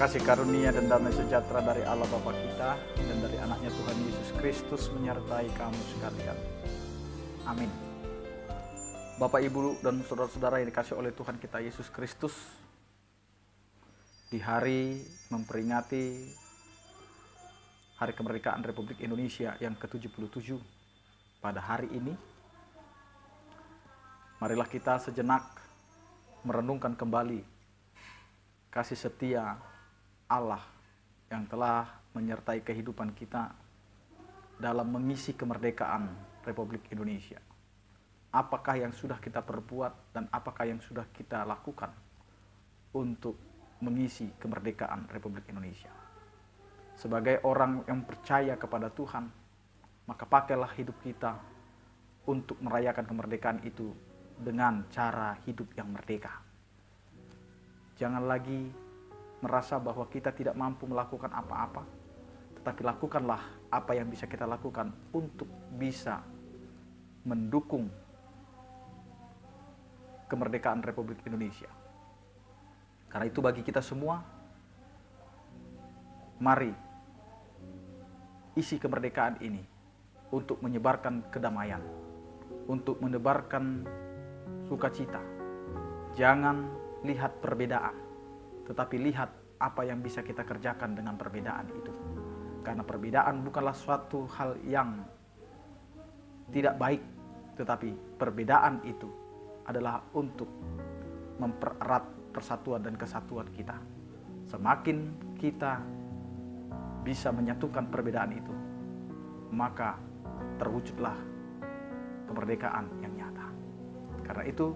Kasih karunia dan damai sejahtera dari Allah Bapa kita dan dari anaknya Tuhan Yesus Kristus menyertai kamu sekalian. Amin. Bapak, Ibu, dan saudara-saudara yang dikasih oleh Tuhan kita Yesus Kristus, di hari memperingati Hari Kemerdekaan Republik Indonesia yang ke-77 pada hari ini, marilah kita sejenak merenungkan kembali kasih setia Allah yang telah menyertai kehidupan kita dalam mengisi kemerdekaan Republik Indonesia. Apakah yang sudah kita perbuat dan apakah yang sudah kita lakukan untuk mengisi kemerdekaan Republik Indonesia? Sebagai orang yang percaya kepada Tuhan, maka pakailah hidup kita untuk merayakan kemerdekaan itu dengan cara hidup yang merdeka. Jangan lagi merasa bahwa kita tidak mampu melakukan apa-apa, tetapi lakukanlah apa yang bisa kita lakukan untuk bisa mendukung kemerdekaan Republik Indonesia. Karena itu bagi kita semua, mari isi kemerdekaan ini untuk menyebarkan kedamaian, untuk menebarkan sukacita. Jangan lihat perbedaan, tetapi lihat apa yang bisa kita kerjakan dengan perbedaan itu. Karena perbedaan bukanlah suatu hal yang tidak baik, tetapi perbedaan itu adalah untuk mempererat persatuan dan kesatuan kita. Semakin kita bisa menyatukan perbedaan itu, maka terwujudlah kemerdekaan yang nyata. Karena itu,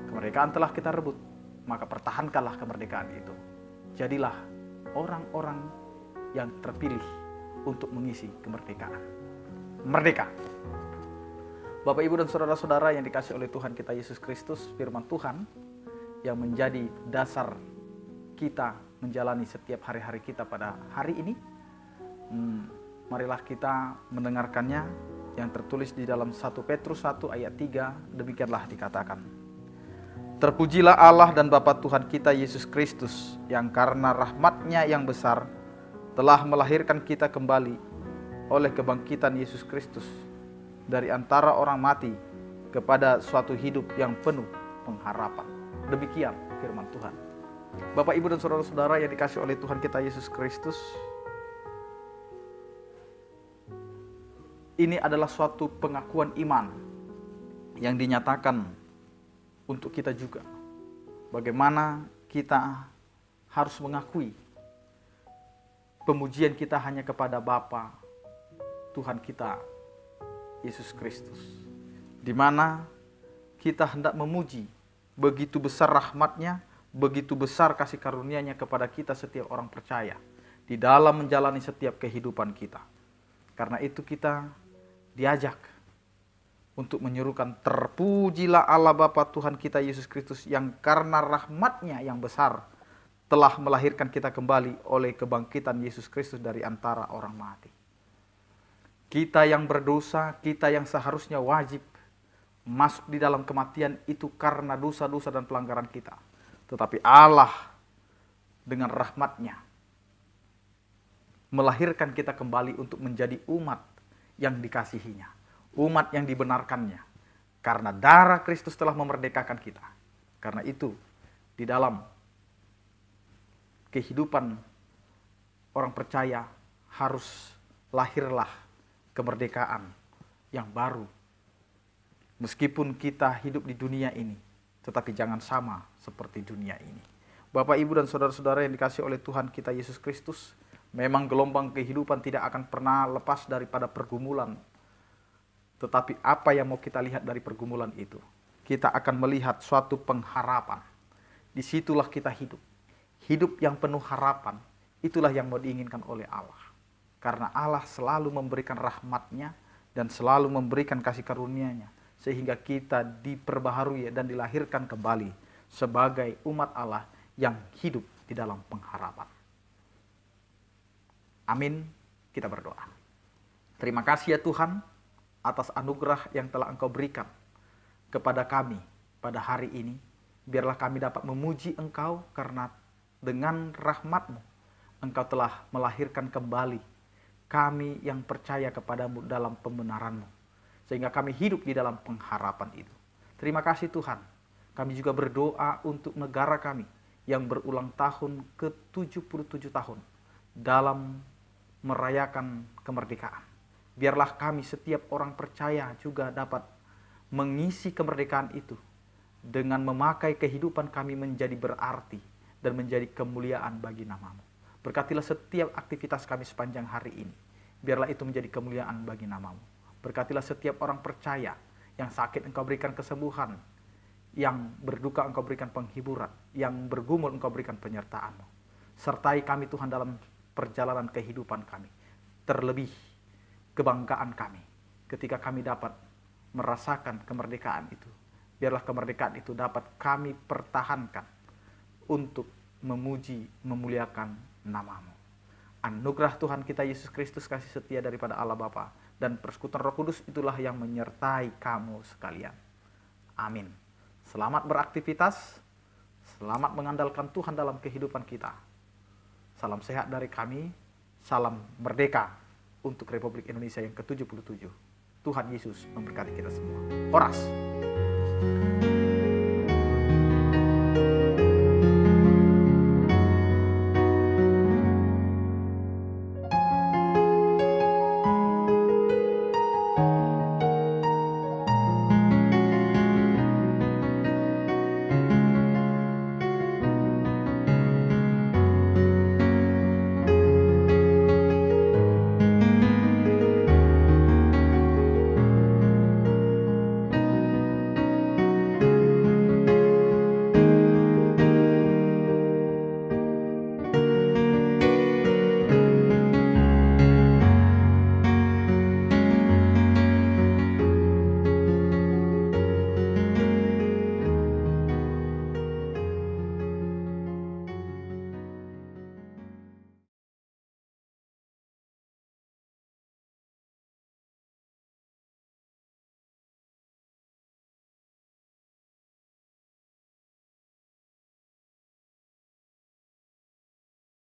kemerdekaan telah kita rebut, maka pertahankanlah kemerdekaan itu. Jadilah orang-orang yang terpilih untuk mengisi kemerdekaan. Merdeka! Bapak, Ibu, dan saudara-saudara yang dikasih oleh Tuhan kita Yesus Kristus, firman Tuhan yang menjadi dasar kita menjalani setiap hari-hari kita pada hari ini. Marilah kita mendengarkannya yang tertulis di dalam 1 Petrus 1 ayat 3, demikianlah dikatakan. Terpujilah Allah dan Bapa Tuhan kita Yesus Kristus, yang karena rahmat-Nya yang besar telah melahirkan kita kembali oleh kebangkitan Yesus Kristus dari antara orang mati kepada suatu hidup yang penuh pengharapan. Demikian firman Tuhan. Bapak, Ibu, dan saudara-saudara yang dikasih oleh Tuhan kita Yesus Kristus, ini adalah suatu pengakuan iman yang dinyatakan untuk kita juga. Bagaimana kita harus mengakui pemujian kita hanya kepada Bapa Tuhan kita Yesus Kristus, di mana kita hendak memuji begitu besar rahmat-Nya, begitu besar kasih karunia-Nya kepada kita setiap orang percaya di dalam menjalani setiap kehidupan kita. Karena itu kita diajak untuk menyerukan, terpujilah Allah Bapa Tuhan kita Yesus Kristus, yang karena rahmat-Nya yang besar telah melahirkan kita kembali oleh kebangkitan Yesus Kristus dari antara orang mati. Kita yang berdosa, kita yang seharusnya wajib masuk di dalam kematian itu karena dosa-dosa dan pelanggaran kita. Tetapi Allah dengan rahmat-Nya melahirkan kita kembali untuk menjadi umat yang dikasihinya, umat yang dibenarkannya, karena darah Kristus telah memerdekakan kita. Karena itu, di dalam kehidupan orang percaya harus lahirlah kemerdekaan yang baru. Meskipun kita hidup di dunia ini, tetapi jangan sama seperti dunia ini. Bapak, Ibu, dan saudara-saudara yang dikasih oleh Tuhan kita Yesus Kristus, memang gelombang kehidupan tidak akan pernah lepas daripada pergumulan. Tetapi apa yang mau kita lihat dari pergumulan itu? Kita akan melihat suatu pengharapan. Disitulah kita hidup. Hidup yang penuh harapan, itulah yang mau diinginkan oleh Allah. Karena Allah selalu memberikan rahmat-Nya dan selalu memberikan kasih karunia-Nya, sehingga kita diperbaharui dan dilahirkan kembali sebagai umat Allah yang hidup di dalam pengharapan. Amin. Kita berdoa. Terima kasih ya Tuhan atas anugerah yang telah Engkau berikan kepada kami pada hari ini. Biarlah kami dapat memuji Engkau karena dengan rahmat-Mu Engkau telah melahirkan kembali kami yang percaya kepadamu dalam pembenaran-Mu, sehingga kami hidup di dalam pengharapan itu. Terima kasih Tuhan. Kami juga berdoa untuk negara kami yang berulang tahun ke-77 tahun dalam merayakan kemerdekaan. Biarlah kami setiap orang percaya juga dapat mengisi kemerdekaan itu dengan memakai kehidupan kami menjadi berarti dan menjadi kemuliaan bagi nama-Mu. Berkatilah setiap aktivitas kami sepanjang hari ini. Biarlah itu menjadi kemuliaan bagi nama-Mu. Berkatilah setiap orang percaya yang sakit Engkau berikan kesembuhan, yang berduka Engkau berikan penghiburan, yang bergumul Engkau berikan penyertaan-Mu. Sertai kami Tuhan dalam perjalanan kehidupan kami. Terlebih kebanggaan kami ketika kami dapat merasakan kemerdekaan itu. Biarlah kemerdekaan itu dapat kami pertahankan untuk memuji, memuliakan nama-Mu. Anugerah Tuhan kita Yesus Kristus, kasih setia daripada Allah Bapa, dan persekutuan Roh Kudus itulah yang menyertai kamu sekalian. Amin. Selamat beraktivitas, selamat mengandalkan Tuhan dalam kehidupan kita. Salam sehat dari kami, salam merdeka untuk Republik Indonesia yang ke-77. Tuhan Yesus memberkati kita semua. Horas.